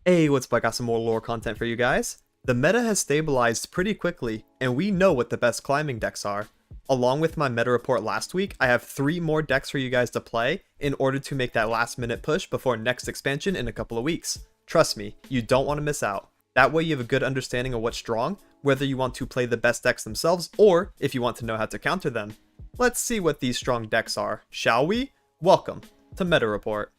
Hey, what's up? I got some more lore content for you guys. The meta has stabilized pretty quickly, and we know what the best climbing decks are. Along with my meta report last week, I have 3 more decks for you guys to play in order to make that last minute push before next expansion in a couple of weeks. Trust me, you don't want to miss out. That way you have a good understanding of what's strong, whether you want to play the best decks themselves or if you want to know how to counter them. Let's see what these strong decks are, shall we? Welcome to Meta Report.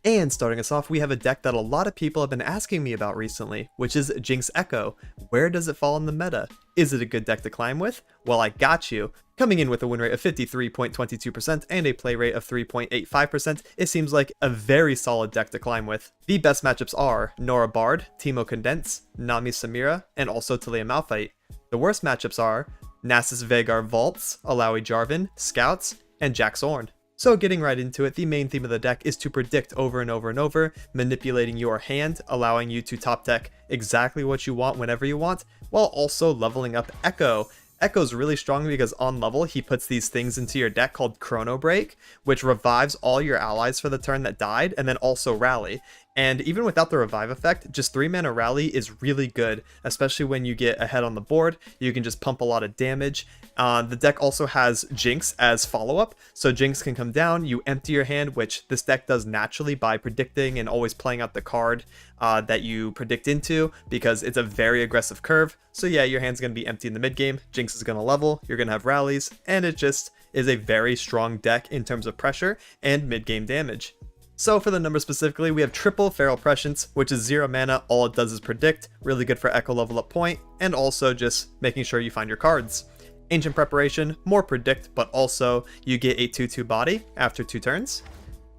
And starting us off, we have a deck that a lot of people have been asking me about recently, which is Jinx Ekko. Where does it fall in the meta? Is it a good deck to climb with? Well, I got you. Coming in with a win rate of 53.22% and a play rate of 3.85%, it seems like a very solid deck to climb with. The best matchups are Nora Bard, Teemo Condense, Nami Samira, and also Talia Malphite. The worst matchups are Nasus Veigar Vaults, Alawi Jarvan, Scouts, and Jax Ornn. So getting right into it, the main theme of the deck is to predict over and over and over, manipulating your hand, allowing you to top deck exactly what you want whenever you want, while also leveling up Ekko. Ekko's really strong because on level, he puts these things into your deck called Chrono Break, which revives all your allies for the turn that died, and then also Rally. And even without the revive effect, just 3-mana Rally is really good, especially when you get ahead on the board. You can just pump a lot of damage. The deck also has Jinx as follow-up, so Jinx can come down, you empty your hand, which this deck does naturally by predicting and always playing out the card that you predict into, because it's a very aggressive curve. So yeah, your hand's going to be empty in the mid-game, Jinx is going to level, you're going to have rallies, and it just is a very strong deck in terms of pressure and mid-game damage. So for the numbers specifically, we have triple Feral Prescience, which is 0 mana, all it does is predict, really good for Ekko level up point, and also just making sure you find your cards. Ancient Preparation, more predict, but also you get a 2/2 body after 2 turns.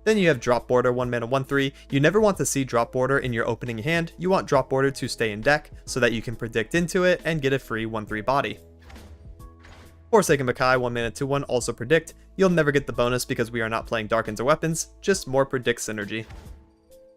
Then you have Drop Border, 1 mana 1/3. You never want to see Drop Border in your opening hand, you want Drop Border to stay in deck so that you can predict into it and get a free 1/3 body. Forsaken Makai, 1 mana 2/1, also predict. You'll never get the bonus because we are not playing Darkens or Weapons, just more predict synergy.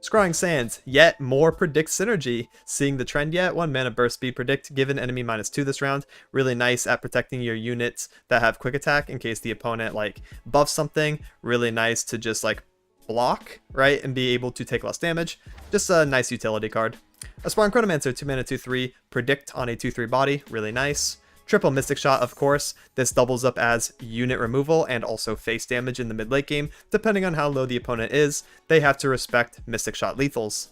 Scrying Sands, yet more predict synergy. Seeing the trend yet? 1 mana burst speed predict, give an enemy -2 this round. Really nice at protecting your units that have quick attack in case the opponent like buffs something. Really nice to just like block, right, and be able to take less damage. Just a nice utility card. Aspiring Chronomancer, 2 mana 2/3, predict on a 2/3 body, really nice. Triple Mystic Shot, of course. This doubles up as unit removal and also face damage in the mid-late game. Depending on how low the opponent is, they have to respect Mystic Shot lethals.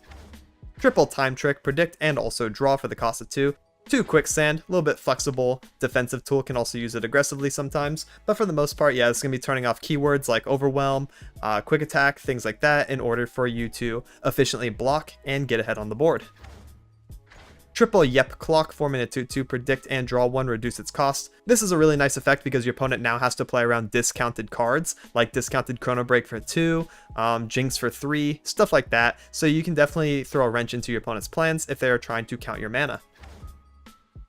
Triple Time Trick, predict and also draw for the cost of 2. 2 Quicksand, a little bit flexible. Defensive tool can also use it aggressively sometimes, but for the most part, yeah, it's going to be turning off keywords like Overwhelm, Quick Attack, things like that in order for you to efficiently block and get ahead on the board. Triple Yep Clock, 4 mana 2/2, predict and draw 1, reduce its cost. This is a really nice effect because your opponent now has to play around discounted cards, like discounted Chrono Break for 2, Jinx for 3, stuff like that. So you can definitely throw a wrench into your opponent's plans if they are trying to count your mana.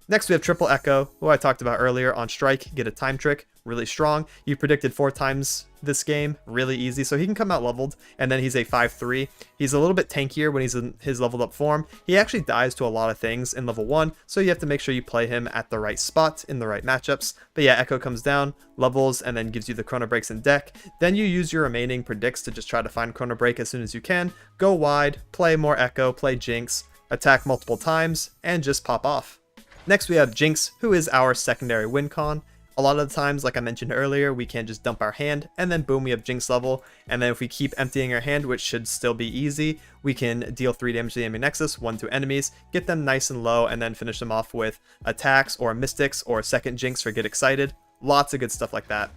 Next we have Triple Ekko, who I talked about earlier. On strike, get a time trick, really strong. You predicted 4 times this game, really easy, so he can come out leveled, and then he's a 5/3. He's a little bit tankier when he's in his leveled up form. He actually dies to a lot of things in level 1, so you have to make sure you play him at the right spot in the right matchups. But yeah, Ekko comes down, levels, and then gives you the Chrono Breaks in deck. Then you use your remaining predicts to just try to find Chrono Break as soon as you can. Go wide, play more Ekko, play Jinx, attack multiple times, and just pop off. Next we have Jinx, who is our secondary win con. A lot of the times, like I mentioned earlier, we can just dump our hand, and then boom, we have Jinx level. And then if we keep emptying our hand, which should still be easy, we can deal 3 damage to the enemy nexus, 1 to enemies, get them nice and low, and then finish them off with attacks or mystics or second Jinx for get excited. Lots of good stuff like that.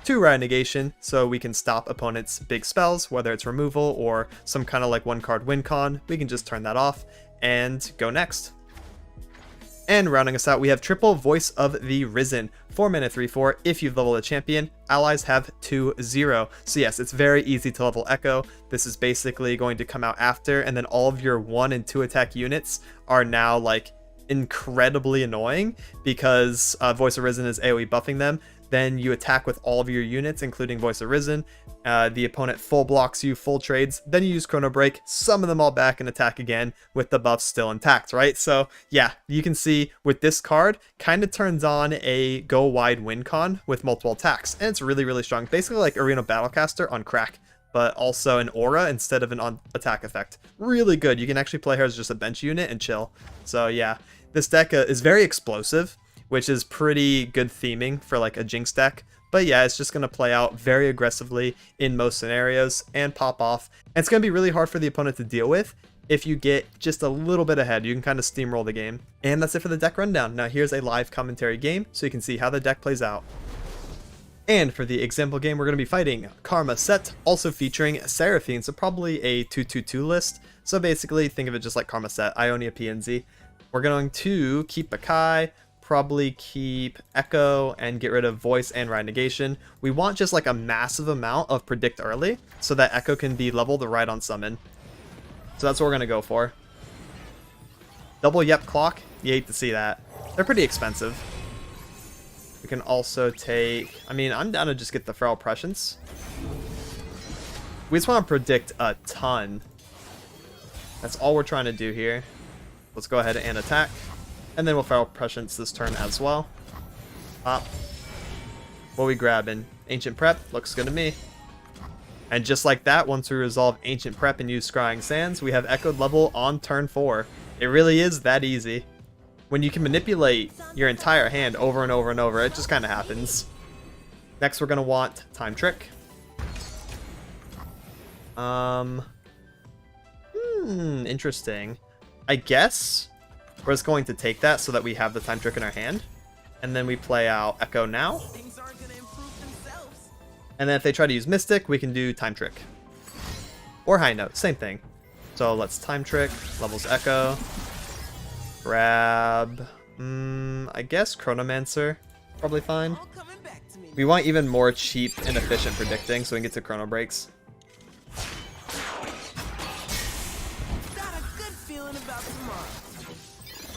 2 Riot Negation, so we can stop opponents' big spells, whether it's removal or some kind of like 1-card win con. We can just turn that off and go next. And rounding us out, we have Triple Voice of the Risen, 4 mana 3/4. If you've leveled a champion, allies have 2/0. So yes, it's very easy to level Ekko. This is basically going to come out after, and then all of your 1 and 2 attack units are now like incredibly annoying because Voice of Risen is AoE buffing them. Then you attack with all of your units, including Voice of Risen. The opponent full blocks you, full trades. Then you use Chrono Break, summon them all back, and attack again with the buffs still intact, right? So yeah, you can see with this card, kind of turns on a go wide win con with multiple attacks. And it's really, really strong. Basically like Arena Battlecaster on crack. but also an aura instead of an attack effect. Really good. You can actually play her as just a bench unit and chill. So yeah, this deck is very explosive, which is pretty good theming for like a Jinx deck. But yeah, it's just going to play out very aggressively in most scenarios and pop off. And it's going to be really hard for the opponent to deal with if you get just a little bit ahead. You can kind of steamroll the game. And that's it for the deck rundown. Now here's a live commentary game so you can see how the deck plays out. And for the example game, we're going to be fighting Karma Set, also featuring Seraphine, so probably a 2-2-2 list. So basically, think of it just like Karma Set, Ionia PNZ. We're going to keep Akai, probably keep Ekko, and get rid of Voice and Ride Negation. We want just like a massive amount of Predict early, so that Ekko can be leveled right on Summon. So that's what we're going to go for. Double Yep Clock, you hate to see that. They're pretty expensive. We can also take, I mean, I'm down to just get the Feral Prescience. We just want to predict a ton. That's all we're trying to do here. Let's go ahead and attack. And then we'll Feral Prescience this turn as well. Pop. What are we grabbing? Ancient Prep, looks good to me. And just like that, once we resolve Ancient Prep and use Scrying Sands, we have Echoed level on turn 4. It really is that easy. When you can manipulate your entire hand over and over and over, it just kind of happens. Next, we're going to want Time Trick. Interesting. I guess we're just going to take that so that we have the Time Trick in our hand. And then we play out Ekko now. And then if they try to use Mystic, we can do Time Trick. Or High Note, same thing. So let's Time Trick, levels Ekko. Grab, I guess Chronomancer, probably fine. We want even more cheap and efficient predicting so we can get to Chrono Breaks.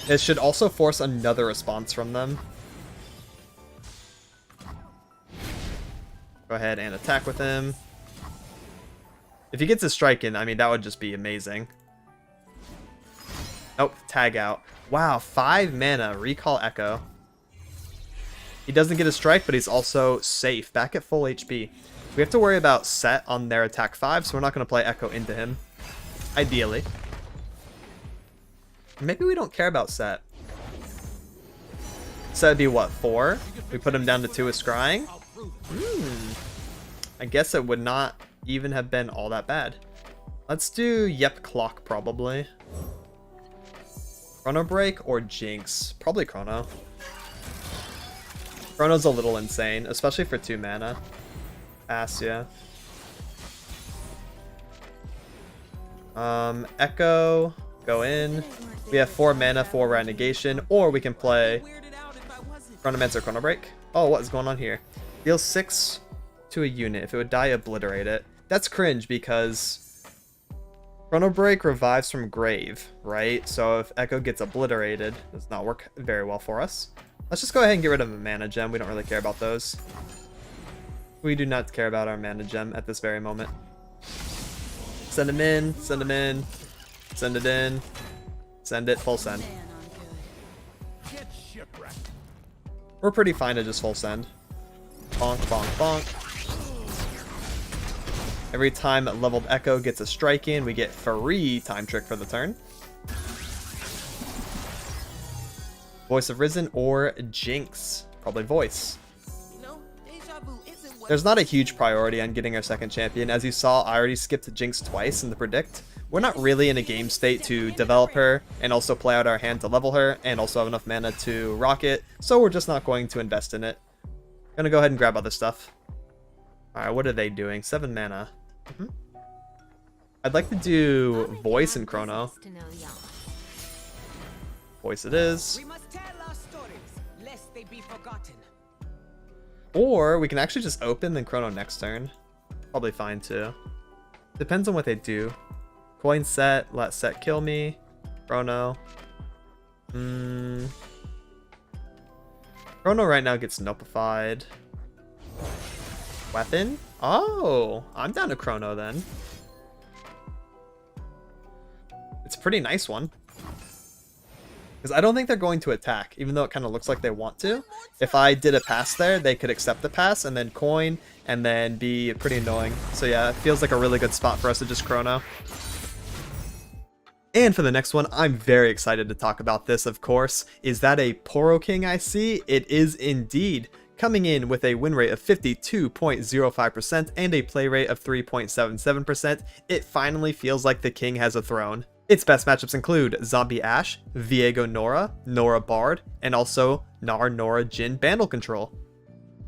It should also force another response from them. Go ahead and attack with him. If he gets a strike in, I mean, that would just be amazing. Nope, tag out. Wow, 5 mana, recall Ekko. He doesn't get a strike, but he's also safe, back at full HP. We have to worry about Set on their attack 5, so we're not going to play Ekko into him. Ideally. Maybe we don't care about Set. Set would be what, 4? We put him down to 2 with Scrying? I guess it would not even have been all that bad. Let's do Yep Clock, probably. Chrono Break or Jinx? Probably Chrono. Chrono's a little insane, especially for 2 mana. Pass, yeah. Ekko, go in. We have 4 mana for Ride Negation, or we can play Chronomancer Chrono Break. Oh, what is going on here? Deals 6 to a unit. If it would die, obliterate it. That's cringe because Chrono Break revives from grave, right? So if Ekko gets obliterated, it does not work very well for us. Let's just go ahead and get rid of a mana gem. We don't really care about those. We do not care about our mana gem at this very moment. Send him in, send him in, send it in, send it, full send. We're pretty fine to just full send. Bonk, bonk, bonk. Every time leveled Ekko gets a strike in, we get free Time Trick for the turn. Voice of Risen or Jinx. Probably Voice. There's not a huge priority on getting our second champion. As you saw, I already skipped Jinx twice in the predict. We're not really in a game state to develop her and also play out our hand to level her and also have enough mana to rock it, so we're just not going to invest in it. Gonna go ahead and grab other stuff. Alright, what are they doing? 7 mana. I'd like to do Voice and Chrono. Voice it is. Or we can actually just open then Chrono next turn. Probably fine too. Depends on what they do. Coin Set, let Set kill me. Chrono. Chrono right now gets nopified. Weapon? Oh, I'm down to Chrono then. It's a pretty nice one. Because I don't think they're going to attack, even though it kind of looks like they want to. If I did a pass there, they could accept the pass and then coin and then be pretty annoying. So yeah, it feels like a really good spot for us to just chrono. And for the next one, I'm very excited to talk about this, of course. Is that a Poro King I see? It is indeed. Coming in with a win rate of 52.05% and a play rate of 3.77%, it finally feels like the king has a throne. Its best matchups include Zombie Ashe, Viego Nora, Nora Bard, and also Gnar Nora Jhin Bandle Control.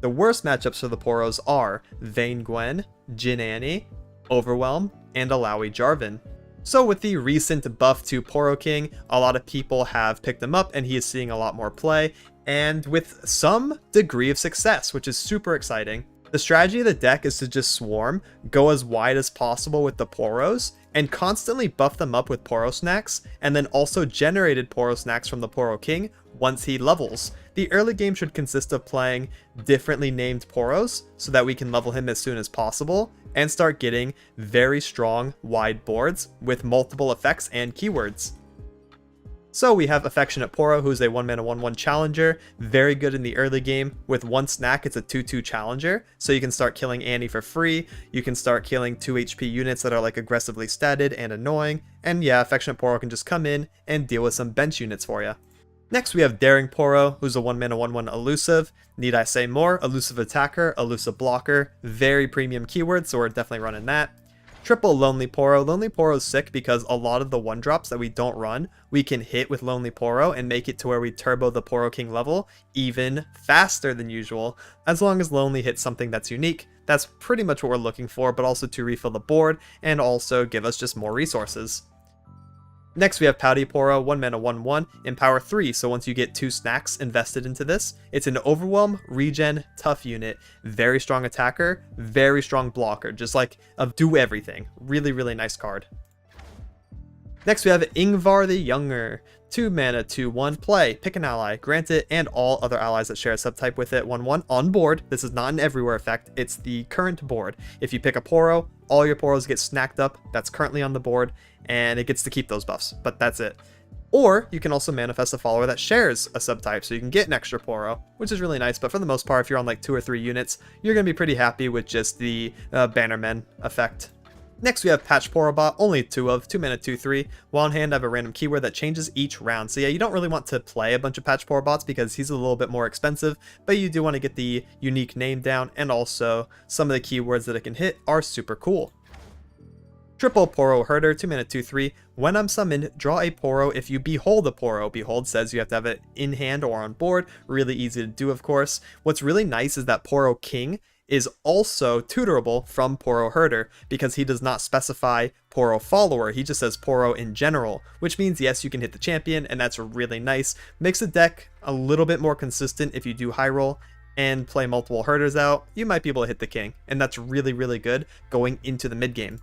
The worst matchups for the Poros are Vayne Gwen, Jhin Annie, Overwhelm, and Alawi Jarvan. So with the recent buff to Poro King, a lot of people have picked him up and he is seeing a lot more play, and with some degree of success, which is super exciting. The strategy of the deck is to just swarm, go as wide as possible with the Poros, and constantly buff them up with Poro Snacks, and then also generated Poro Snacks from the Poro King once he levels. The early game should consist of playing differently named Poros, so that we can level him as soon as possible, and start getting very strong wide boards with multiple effects and keywords. So we have Affectionate Poro, who's a 1-mana 1/1 challenger, very good in the early game. With one snack, it's a 2/2 challenger, so you can start killing Annie for free, you can start killing 2 HP units that are like aggressively statted and annoying, and yeah, Affectionate Poro can just come in and deal with some bench units for you. Next we have Daring Poro, who's a 1-mana 1/1 elusive. Need I say more? Elusive attacker, elusive blocker, very premium keyword, so we're definitely running that. Triple Lonely Poro. Lonely Poro is sick because a lot of the 1-drops that we don't run, we can hit with Lonely Poro and make it to where we turbo the Poro King level even faster than usual. As long as Lonely hits something that's unique, that's pretty much what we're looking for, but also to refill the board and also give us just more resources. Next we have Pouty Poro, 1-mana 1/1, Empower 3, so once you get 2 snacks invested into this, it's an Overwhelm, Regen, Tough unit, very strong attacker, very strong blocker, just like a do everything. Really, really nice card. Next we have Ingvar the Younger, 2-mana 2/1, play, pick an ally, grant it, and all other allies that share a subtype with it 1/1 on board. This is not an everywhere effect, it's the current board. If you pick a Poro, all your Poros get snacked up, that's currently on the board, and it gets to keep those buffs, but that's it. Or you can also manifest a follower that shares a subtype, so you can get an extra Poro, which is really nice, but for the most part, if you're on like 2 or 3 units, you're going to be pretty happy with just the Bannermen effect. Next we have Patch Porobot, only 2-mana 2/3. While on hand I have a random keyword that changes each round. So yeah, you don't really want to play a bunch of Patch Porobots because he's a little bit more expensive, but you do want to get the unique name down, and also some of the keywords that it can hit are super cool. Triple Poro Herder, 2-mana 2/3. When I'm summoned, draw a Poro if you behold a Poro. Behold says you have to have it in hand or on board. Really easy to do, of course. What's really nice is that Poro King is also tutorable from Poro Herder because he does not specify Poro Follower, he just says Poro in general, which means yes, you can hit the champion, and that's really nice. Makes the deck a little bit more consistent. If you do high roll and play multiple Herders out, you might be able to hit the king, and that's really, really good going into the mid game.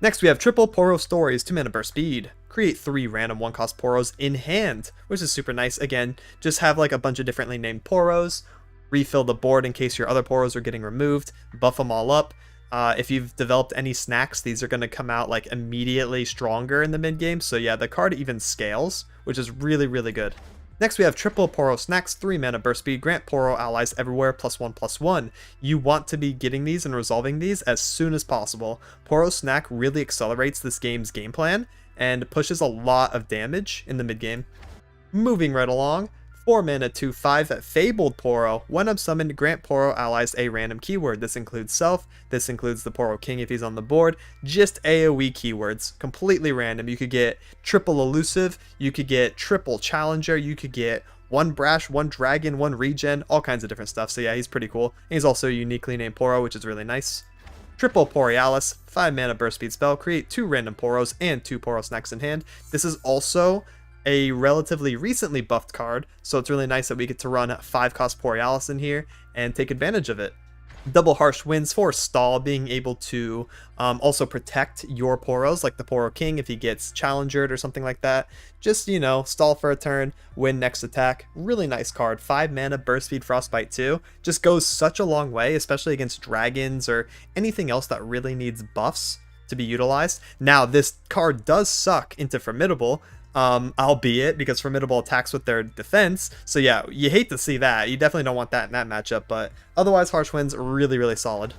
Next we have Triple Poro Stories, 2-mana burst speed. Create 3 random 1-cost Poros in hand, which is super nice. Again, just have like a bunch of differently named Poros, refill the board in case your other Poros are getting removed, buff them all up. If you've developed any snacks, these are going to come out like immediately stronger in the mid game. So yeah, the card even scales, which is really, really good. Next we have Triple Poro Snacks, 3-mana burst speed, grant Poro allies everywhere +1/+1. You want to be getting these and resolving these as soon as possible. Poro Snack really accelerates this game's game plan and pushes a lot of damage in the mid game. Moving right along, 4-mana 2/5 Fabled Poro. When I'm summoned, grant Poro allies a random keyword. This includes self, this includes the Poro King if he's on the board, just AoE keywords, completely random. You could get triple elusive, you could get triple challenger, you could get 1 brash, 1 dragon, 1 regen, all kinds of different stuff. So yeah, he's pretty cool. And he's also uniquely named Poro, which is really nice. Triple Borealis, 5-mana burst speed spell, create 2 random Poros and 2 Poro Snacks in hand. This is also a relatively recently buffed card, so it's really nice that we get to run 5-cost Borealis in here and take advantage of it. Double Harsh Winds for stall, being able to also protect your Poros, like the Poro King if he gets challengered or something like that. Just, you know, stall for a turn, win next attack. Really nice card. 5-mana burst speed Frostbite 2. Just goes such a long way, especially against dragons or anything else that really needs buffs to be utilized. Now, this card does suck into Formidable. albeit because Formidable attacks with their defense. So yeah, you hate to see that. You definitely don't want that in that matchup, but otherwise Harsh Winds really, really solid.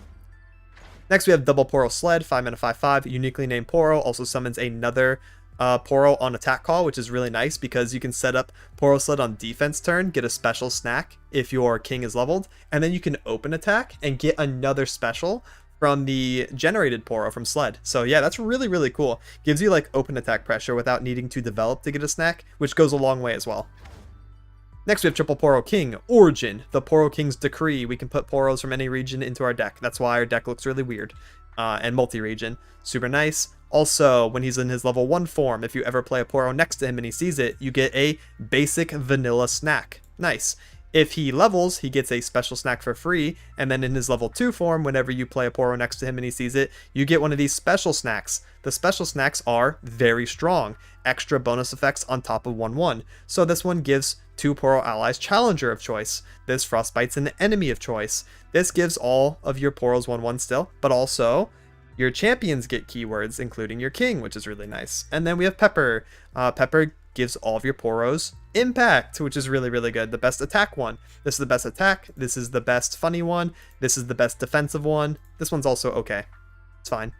Next we have Double Poro Sled, 5 mana 5/5, uniquely named Poro, also summons another Poro on attack call, which is really nice because you can set up Poro Sled on defense turn, get a special snack if your king is leveled, and then you can open attack and get another special from the generated Poro from Sled. So yeah, that's really, really cool. Gives you like open attack pressure without needing to develop to get a snack, which goes a long way as well. Next we have Triple Poro King, Origin, the Poro King's Decree. We can put Poros from any region into our deck. That's why our deck looks really weird. And multi-region. Super nice. Also, when he's in his level 1 form, if you ever play a Poro next to him and he sees it, you get a basic vanilla snack. Nice. If he levels, he gets a special snack for free, and then in his level 2 form, whenever you play a Poro next to him and he sees it, you get one of these special snacks. The special snacks are very strong, extra bonus effects on top of 1/1. So this one gives 2 Poro allies Challenger of choice. This Frostbite's an enemy of choice. This gives all of your Poros 1/1 still, but also your champions get keywords, including your king, which is really nice. And then we have Pepper. Pepper gives all of your Poros impact, which is really, really good. The best attack one. This is the best attack. This is the best funny one. This is the best defensive one. This one's also okay. It's fine.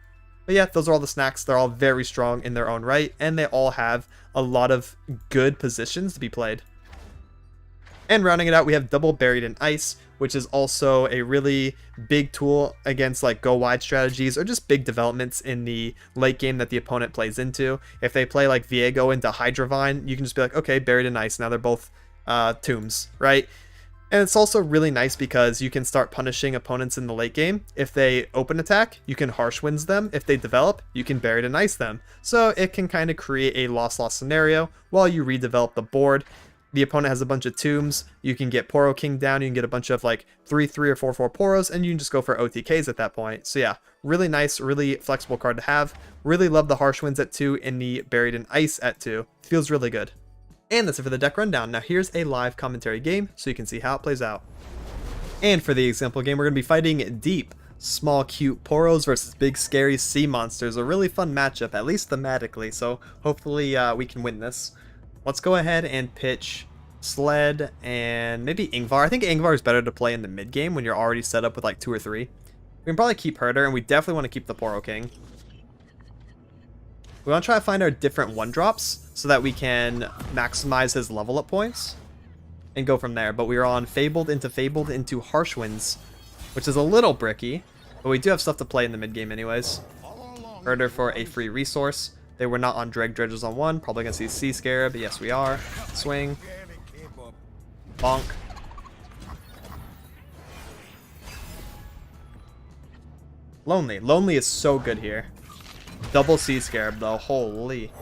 But yeah, those are all the snacks. They're all very strong in their own right, and they all have a lot of good positions to be played. And rounding it out, we have Double Buried in Ice, which is also a really big tool against like go wide strategies or just big developments in the late game that the opponent plays into. If they play like Viego into Hydrovine, you can just be like, okay, Buried in Ice. Now they're both tombs, right? And it's also really nice because you can start punishing opponents in the late game. If they open attack, you can Harsh Winds them. If they develop, you can Buried in Ice them. So it can kind of create a loss-loss scenario while you redevelop the board. The opponent has a bunch of tombs. You can get Poro King down. You can get a bunch of like 3/3 or 4/4 Poros, and you can just go for OTKs at that point. So yeah, really nice, really flexible card to have. Really love the Harsh Winds at 2 and the Buried in Ice at 2. Feels really good. And that's it for the deck rundown. Now here's a live commentary game so you can see how it plays out. And for the example game, we're going to be fighting deep, small, cute Poros versus big, scary sea monsters. A really fun matchup, at least thematically. So hopefully we can win this. Let's go ahead and pitch Sled and maybe Ingvar. I think Ingvar is better to play in the mid game when you're already set up with like 2 or 3. We can probably keep Herder, and we definitely want to keep the Poro King. We want to try to find our different 1-drops so that we can maximize his level up points and go from there. But we are on Fabled into Harsh Winds, which is a little bricky, but we do have stuff to play in the mid game anyways. Herder for a free resource. They were not on Dreg Dredgers on 1. Probably going to see Sea Scarab. Yes, we are. Swing. Bonk. Lonely. Lonely is so good here. Double Sea Scarab, though. Holy.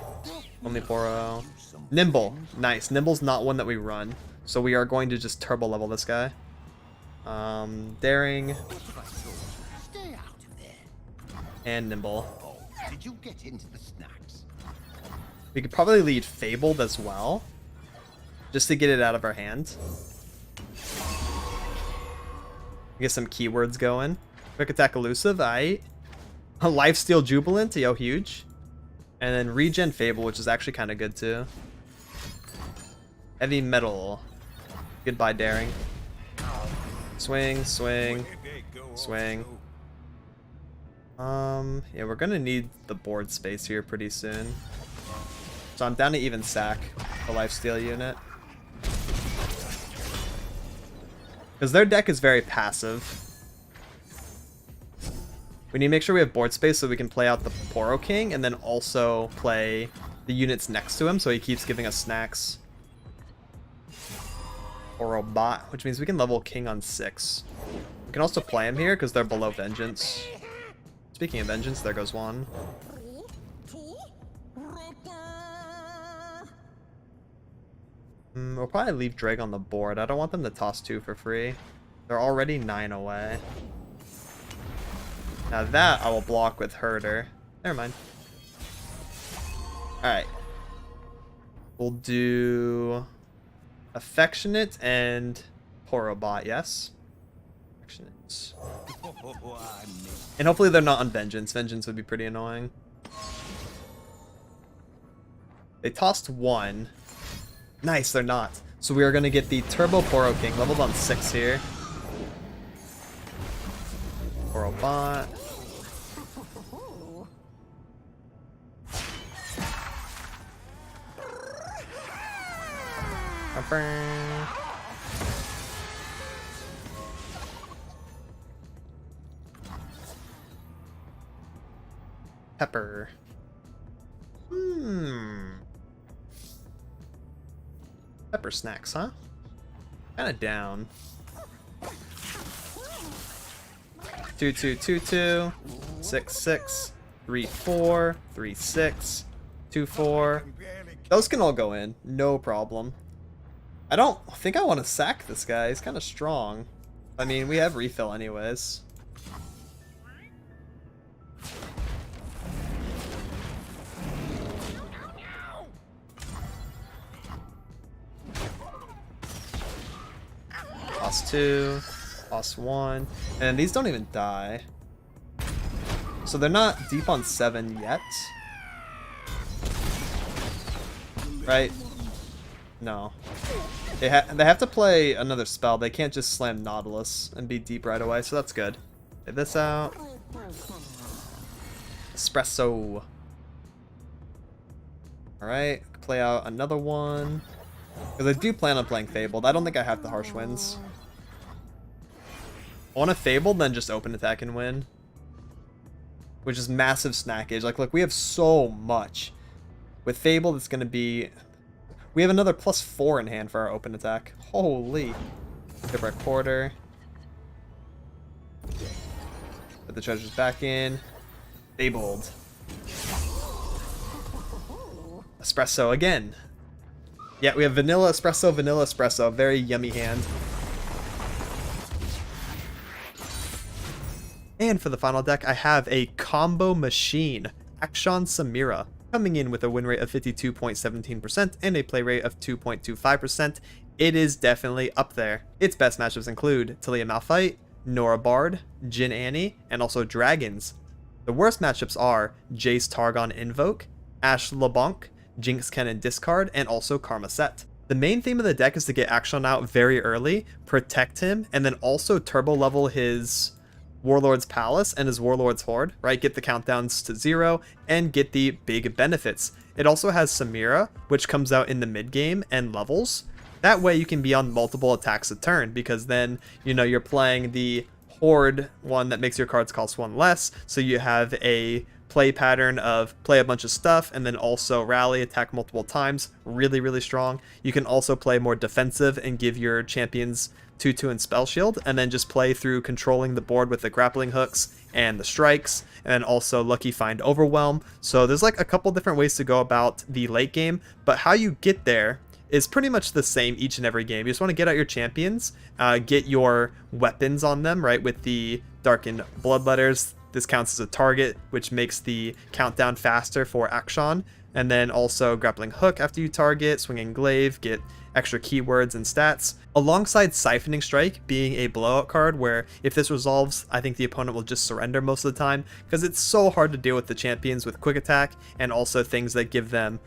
Only Poro. Nimble. Nice. Nimble's not one that we run. So we are going to just turbo level this guy. Daring. And Nimble. Did you get into the snacks? We could probably lead Fabled as well, just to get it out of our hand. Get some keywords going. Quick Attack Elusive, aight. Lifesteal Jubilant, yo, huge. And then Regen Fable, which is actually kind of good too. Heavy Metal. Goodbye, Daring. Swing, swing, swing. Yeah, we're gonna need the board space here pretty soon. So I'm down to even sack the lifesteal unit. Because their deck is very passive. We need to make sure we have board space so we can play out the Poro King and then also play the units next to him so he keeps giving us snacks. Poro Bot, which means we can level King on 6. We can also play him here because they're below Vengeance. Speaking of Vengeance, there goes one. We'll probably leave Dreg on the board. I don't want them to toss 2 for free. They're already 9 away. Now that I will block with Herder. Never mind. Alright. We'll do Affectionate and Porobot, yes? Affectionate. And hopefully they're not on Vengeance. Vengeance would be pretty annoying. They tossed one. Nice, they're not. So we are going to get the Turbo Poro King, leveled on 6 here. Poro bot. Pepper. Pepper snacks, huh? Kinda down. 2 2 2 2 6 6 3 4 3 6 2 4. Those can all go in, no problem. I don't think I want to sack this guy. He's kind of strong. I mean, we have refill anyways. Toss 2, toss 1, and these don't even die. So they're not deep on 7 yet. Right? No. They have to play another spell. They can't just slam Nautilus and be deep right away, so that's good. Get this out. Espresso. Alright, play out another one. Because I do plan on playing Fabled. I don't think I have the Harsh Winds. I want to Fabled, then just open attack and win. Which is massive snackage. Like, look, we have so much. With Fabled, it's going to be... We have another +4 in hand for our open attack. Holy. Give our quarter. Put the treasures back in. Fabled. Espresso again. Yeah, we have vanilla espresso. Very yummy hand. And for the final deck, I have a combo machine. Akshan Samira. Coming in with a win rate of 52.17% and a play rate of 2.25%, it is definitely up there. Its best matchups include Talia Malphite, Nora Bard, Jin Annie, and also Dragons. The worst matchups are Jace Targon Invoke, Ashe LeBlanc, Jinx Cannon Discard, and also Karma Set. The main theme of the deck is to get Akshan out very early, protect him, and then also turbo level his Warlord's Palace and his Warlord's Horde, right? Get the countdowns to 0 and get the big benefits. It also has Samira, which comes out in the mid game and levels. That way you can be on multiple attacks a turn, because then, you know, you're playing the Horde one that makes your cards cost 1 less, so you have a play pattern of play a bunch of stuff and then also rally, attack multiple times. Really, really strong. You can also play more defensive and give your champions 2/2 and spell shield, and then just play through controlling the board with the grappling hooks and the strikes, and then also lucky find overwhelm. So there's like a couple different ways to go about the late game, but how you get there is pretty much the same each and every game. You just want to get out your champions, get your weapons on them, right, with the darkened bloodletters. This counts as a target, which makes the countdown faster for Akshan. And then also grappling hook after you target, swinging glaive, get extra keywords and stats. Alongside Siphoning Strike being a blowout card where if this resolves, I think the opponent will just surrender most of the time, because it's so hard to deal with the champions with quick attack and also things that give them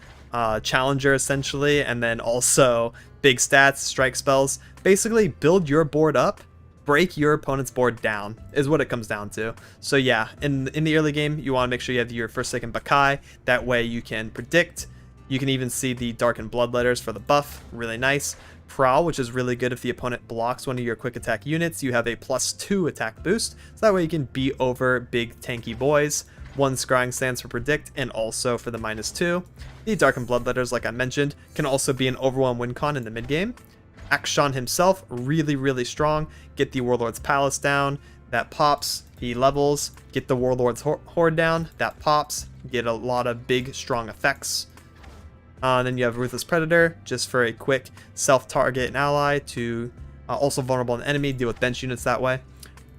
challenger essentially, and then also big stats, strike spells. Basically build your board up, break your opponent's board down is what it comes down to. So yeah, in the early game, you want to make sure you have your Forsaken Bakai. That way you can predict. You can even see the Darkened Bloodletters for the buff. Really nice. Prowl, which is really good if the opponent blocks one of your quick attack units. You have a +2 attack boost. So that way you can beat over big tanky boys. 1 Scrying Sands for predict and also for the -2. The Darkened Bloodletters, like I mentioned, can also be an overwhelm win con in the mid game. Akshan himself, really, really strong. Get the Warlord's Palace down. That pops. He levels. Get the Warlord's Horde down. That pops. Get a lot of big, strong effects. Then you have Ruthless Predator, just for a quick self-target an ally to also vulnerable an enemy, deal with bench units that way.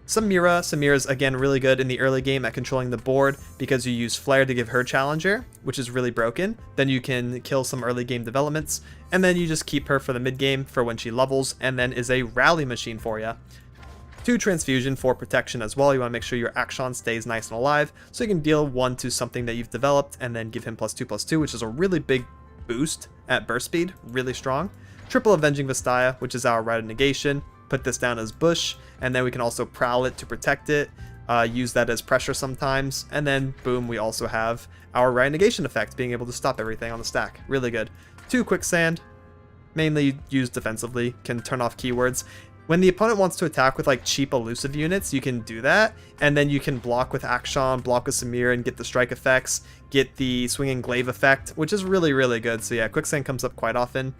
Samira's again really good in the early game at controlling the board because you use Flare to give her challenger, which is really broken. Then you can kill some early game developments, and then you just keep her for the mid game for when she levels, and then is a rally machine for you. 2 Transfusion for protection as well. You want to make sure your Akshan stays nice and alive, so you can deal 1 to something that you've developed, and then give him +2/+2, which is a really big boost at burst speed, really strong. Triple Avenging Vastaya, which is our Rite of Negation. Put this down as Bush, and then we can also Prowl it to protect it. Use that as pressure sometimes, and then boom, we also have our Rite of Negation effect, being able to stop everything on the stack. Really good. 2 Quicksand, mainly used defensively, can turn off keywords. When the opponent wants to attack with like cheap elusive units, you can do that, and then you can block with Akshan, block with Samira, and get the strike effects, get the Swinging Glaive effect, which is really, really good. So yeah, Quicksand comes up quite often.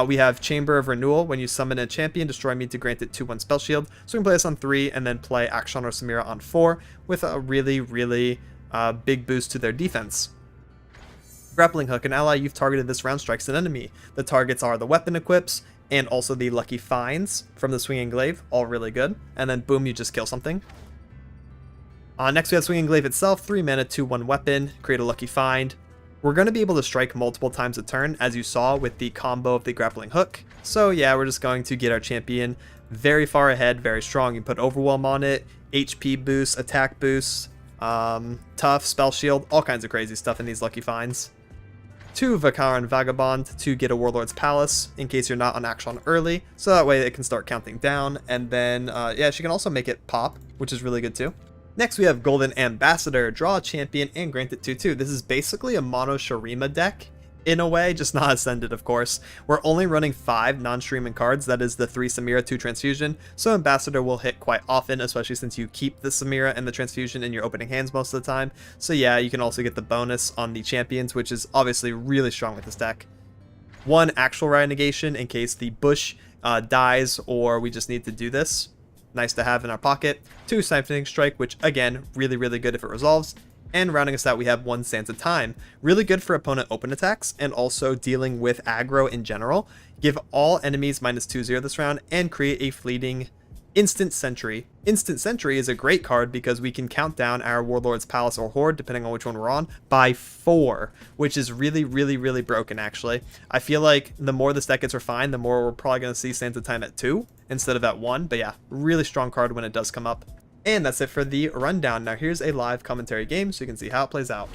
We have Chamber of Renewal. When you summon a champion, destroy me to grant it 2/1 spell shield. So we can play this on 3 and then play Akshan or Samira on 4 with a really, really big boost to their defense. Grappling Hook. An ally you've targeted this round strikes an enemy. The targets are the weapon equips and also the Lucky Finds from the Swinging Glaive. All really good. And then boom, you just kill something. Next we have Swinging Glaive itself. 3 mana, 2/1 weapon. Create a Lucky Find. We're going to be able to strike multiple times a turn, as you saw with the combo of the Grappling Hook. So yeah, we're just going to get our champion very far ahead, very strong. You put Overwhelm on it, HP boost, attack boost, tough, spell shield, all kinds of crazy stuff in these Lucky Finds. 2 Vakaran Vagabond to get a Warlord's Palace in case you're not on Akshan early, so that way it can start counting down. And then, yeah, she can also make it pop, which is really good too. Next, we have Golden Ambassador. Draw a champion and grant it 2/2. This is basically a mono Shurima deck, in a way, just not Ascended, of course. We're only running 5 non-streaming cards. That is the 3 Samira, 2 Transfusion. So Ambassador will hit quite often, especially since you keep the Samira and the Transfusion in your opening hands most of the time. So yeah, you can also get the bonus on the champions, which is obviously really strong with this deck. 1 actual Rite of Negation in case the Bush dies or we just need to do this. Nice to have in our pocket. 2 Siphoning Strike, which again, really, really good if it resolves. And rounding us out, we have 1 Sands of Time. Really good for opponent open attacks and also dealing with aggro in general. Give all enemies -2/0 this round and create a fleeting Instant Sentry. Instant Sentry is a great card because we can count down our Warlord's Palace or Horde, depending on which one we're on, by 4, which is really, really, really broken, actually. I feel like the more this deck gets refined, the more we're probably going to see Sands of Time at 2 instead of at 1. But yeah, really strong card when it does come up. And that's it for the rundown. Now here's a live commentary game so you can see how it plays out.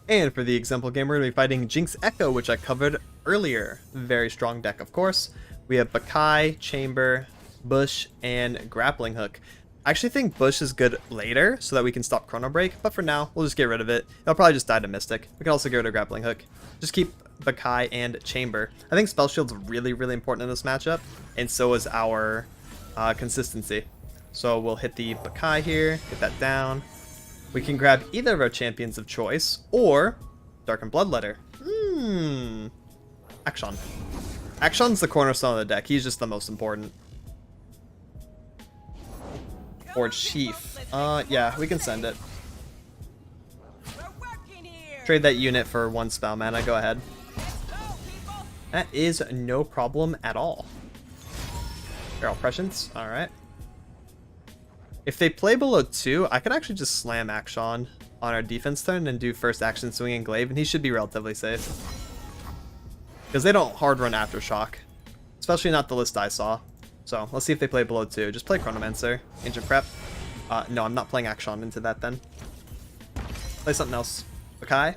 And for the example game, we're going to be fighting Jinx Ekko, which I covered earlier. Very strong deck, of course. We have Bakai, Chamber, Bush, and Grappling Hook. I actually think Bush is good later so that we can stop Chrono Break, but for now, we'll just get rid of it. It'll probably just die to Mystic. We can also go to Grappling Hook. Just keep Bakai and Chamber. I think Spell Shield's really, really important in this matchup, and so is our consistency. So we'll hit the Bakai here, get that down. We can grab either of our champions of choice, or Darkened Bloodletter. Akshan. Akshan's the cornerstone of the deck. He's just the most important. Or Chief. Yeah, we can send it. Trade that unit for 1 spell mana. Go ahead. That is no problem at all. Barrel Prescience. Alright. If they play below 2, I could actually just slam Akshan on our defense turn and do first action Swinging Glaive, and he should be relatively safe. Because they don't hard run Aftershock. Especially not the list I saw. So, let's see if they play below 2. Just play Chronomancer. Ancient Prep. No, I'm not playing Akshan into that then. Play something else. Bakai?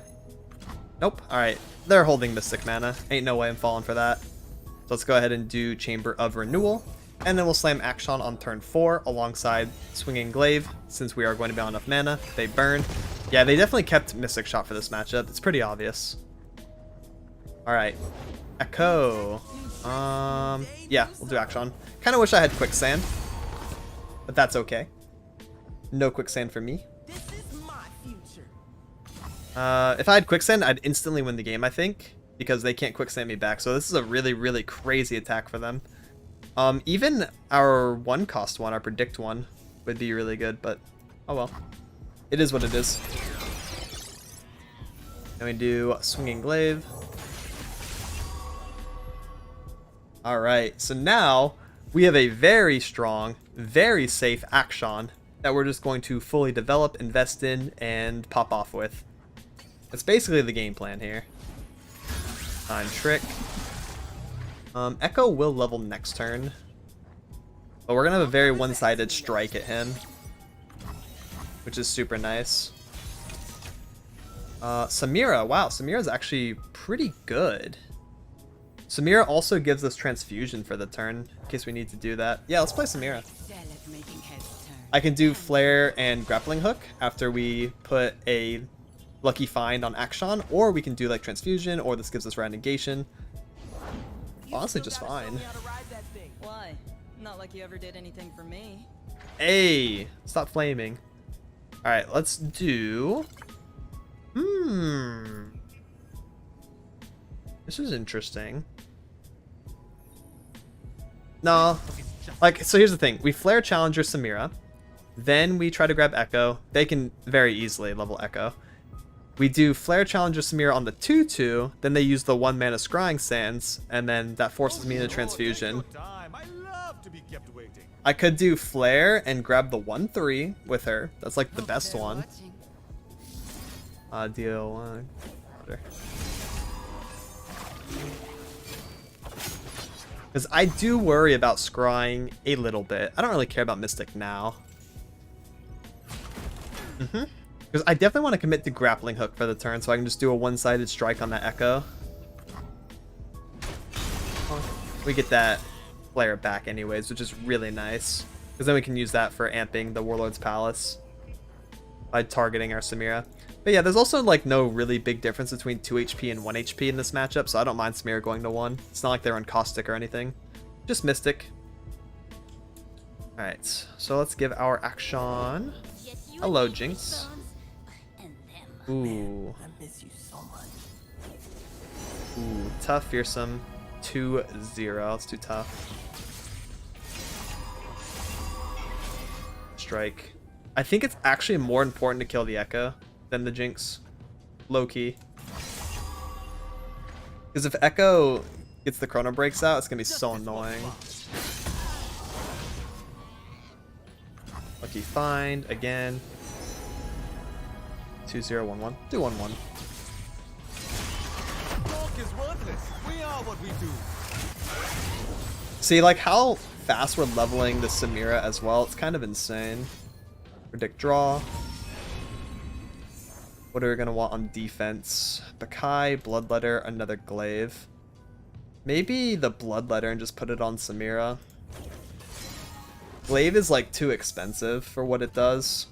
Nope. Alright. They're holding Mystic Mana. Ain't no way I'm falling for that. So let's go ahead and do Chamber of Renewal. And then we'll slam Akshan on turn 4 alongside Swinging Glaive. Since we are going to be on enough mana. They burn. Yeah, they definitely kept Mystic Shot for this matchup. It's pretty obvious. Alright. Ekko. Yeah, we'll do Akshan. Kind of wish I had Quicksand, but that's okay. No Quicksand for me. If I had Quicksand, I'd instantly win the game, I think, because they can't Quicksand me back. So this is a really, really crazy attack for them. Even our 1-cost one, our Predict one, would be really good, but oh well. It is what it is. And we do Swinging Glaive. Alright, so now we have a very strong, very safe Akshan that we're just going to fully develop, invest in, and pop off with. That's basically the game plan here. Time Trick. Ekko will level next turn. But we're going to have a very one-sided strike at him, which is super nice. Samira. Wow, Samira's actually pretty good. Samira also gives us transfusion for the turn, in case we need to do that. Yeah, let's play Samira. I can do Flare and Grappling Hook after we put a Lucky Find on Akshan, or we can do like Transfusion, or this gives us Rad Negation. Honestly, just fine. Why? Not like you ever did anything for me. Hey, stop flaming. All right, let's do... This is interesting. No, like, so here's the thing. We Flare Challenger Samira. Then we try to grab Ekko. They can very easily level Ekko. We do Flare Challenger Samira on the 2/2. Then they use the 1 mana Scrying Sands. And then that forces me into Transfusion. I could do Flare and grab the 1/3 with her. That's like the best one. Deal 1. Because I do worry about scrying a little bit. I don't really care about Mystic now. Because I definitely want to commit to Grappling Hook for the turn, so I can just do a one-sided strike on that Ekko. We get that Flare back anyways, which is really nice. Because then we can use that for amping the Warlord's Palace by targeting our Samira. But yeah, there's also like no really big difference between 2 HP and 1 HP in this matchup, so I don't mind Samira going to 1. It's not like they're on Caustic or anything. Just Mystic. Alright, so let's give our Akshan. Hello, Jinx. Ooh. Ooh, tough, fearsome. 2-0. Let's do tough. Strike. I think it's actually more important to kill the Ekko than the Jinx. Low-key. Because if Ekko gets the Chrono Breaks out, it's going to be so annoying. Lucky Find, again. 2-0-1-1. Do 1-1. See, like how fast we're leveling the Samira as well. It's kind of insane. Predict draw. What are we going to want on defense? Bakai, Bloodletter, another Glaive. Maybe the Bloodletter and just put it on Samira. Glaive is like too expensive for what it does.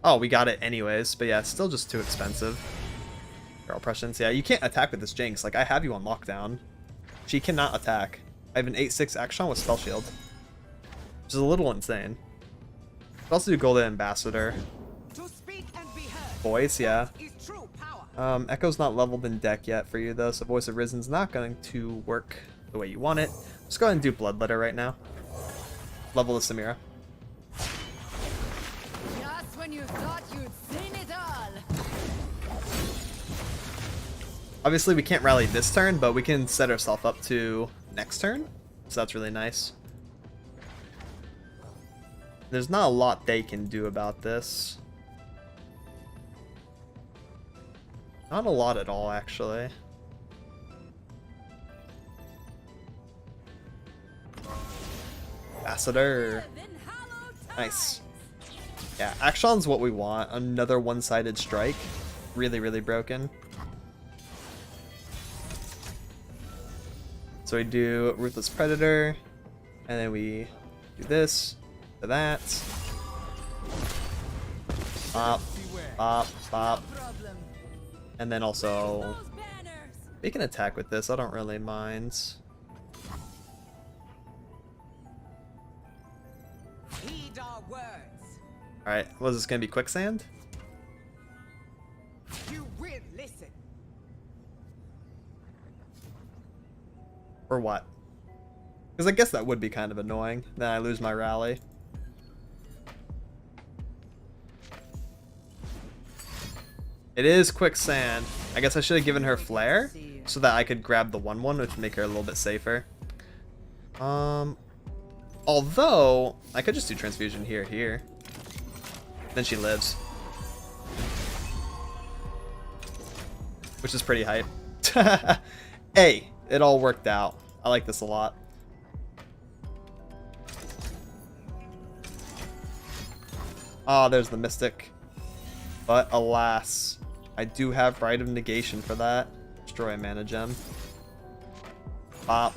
Oh, we got it anyways, but yeah, still just too expensive. Girl Prescience, yeah, you can't attack with this Jinx. Like, I have you on lockdown. She cannot attack. I have an 8/6 Akshan with Spell Shield, which is a little insane. Could also do Golden Ambassador. Voice, yeah. Ekko's not leveled in deck yet for you though, so Voice of Risen's not going to work the way you want it. Just go ahead and do Bloodletter right now. Level the Samira. Just when you thought you'd seen it all. Obviously we can't rally this turn, but we can set ourselves up to next turn, so that's really nice. There's not a lot they can do about this. Not a lot at all, actually. Ambassador. Nice. Yeah, Akshan's what we want. Another one-sided strike. Really, really broken. So we do Ruthless Predator, and then we do this, to that. Bop, bop, bop. And then also, we can attack with this. I don't really mind. Alright, what is this going to be? Quicksand? You will listen. Or what? Because I guess that would be kind of annoying. Then I lose my rally. It is Quicksand. I guess I should have given her Flare so that I could grab the 1/1, which would make her a little bit safer. Although, I could just do Transfusion here. Then she lives. Which is pretty hype. Hey, it all worked out. I like this a lot. Ah, there's the Mystic. But alas, I do have Rite of Negation for that. Destroy a mana gem. Pop.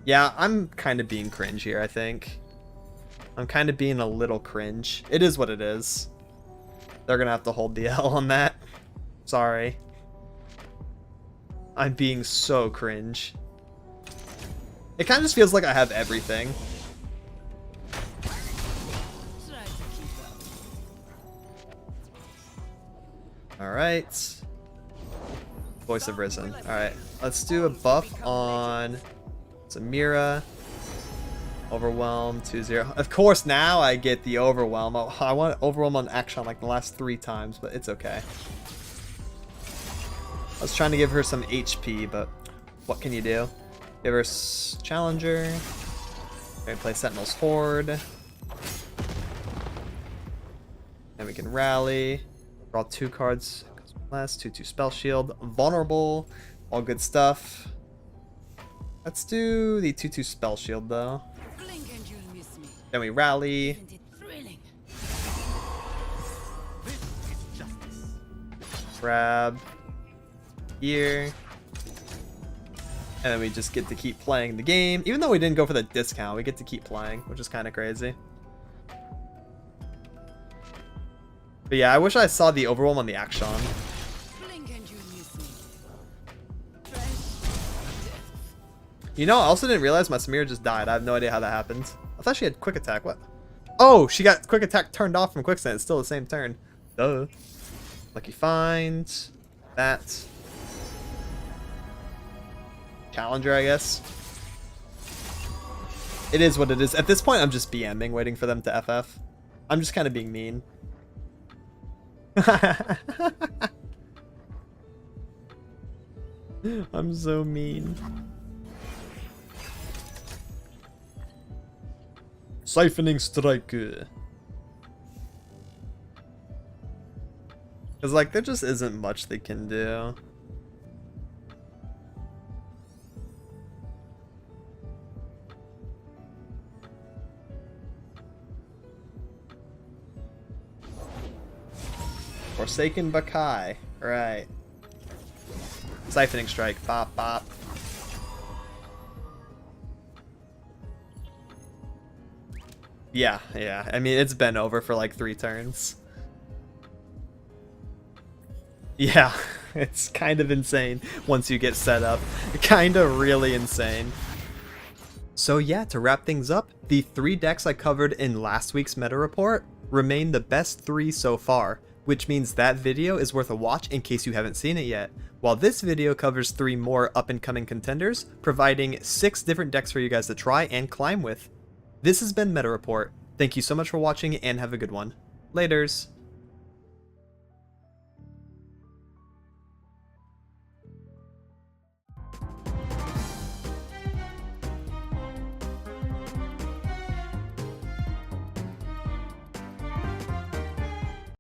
Yeah, I'm kind of being cringe here, I think. I'm kind of being a little cringe. It is what it is. They're gonna have to hold the L on that. Sorry. I'm being so cringe. It kind of just feels like I have everything. Try to keep up. Alright. Voice of Risen. Alright, let's do a buff on Samira. Overwhelm 2-0. Of course, now I get the Overwhelm. Oh, I want Overwhelm on Akshan like the last 3 times, but it's okay. I was trying to give her some HP, but what can you do? Give her Challenger. Okay, play Sentinel's Horde. Then we can rally. Draw 2 cards. Last 2/2 Spell Shield. Vulnerable. All good stuff. Let's do the 2/2 Spell Shield though. Blink and you'll miss me. Then we rally. Isn't it thrilling? Grab. Here. And then we just get to keep playing the game. Even though we didn't go for the discount, we get to keep playing, which is kind of crazy. But yeah, I wish I saw the Overwhelm on the Akshan. Blink and you'll miss me. You know, I also didn't realize my Samira just died. I have no idea how that happened. I thought she had quick attack. What? Oh, she got quick attack turned off from quicksand. It's still the same turn. Duh. Lucky find. That. Challenger, I guess. It is what it is. At this point, I'm just BMing, waiting for them to FF. I'm just kind of being mean. I'm so mean. Siphoning Strike. Because, like, there just isn't much they can do. Forsaken Bakai. Right. Siphoning Strike. Bop, bop. Yeah, yeah. I mean, it's been over for like 3 turns. Yeah, it's kind of insane once you get set up. Kind of really insane. So yeah, to wrap things up, the 3 decks I covered in last week's meta report remain the best 3 so far, which means that video is worth a watch in case you haven't seen it yet. While this video covers 3 more up-and-coming contenders, providing 6 different decks for you guys to try and climb with. This has been Meta Report. Thank you so much for watching and have a good one. Laters.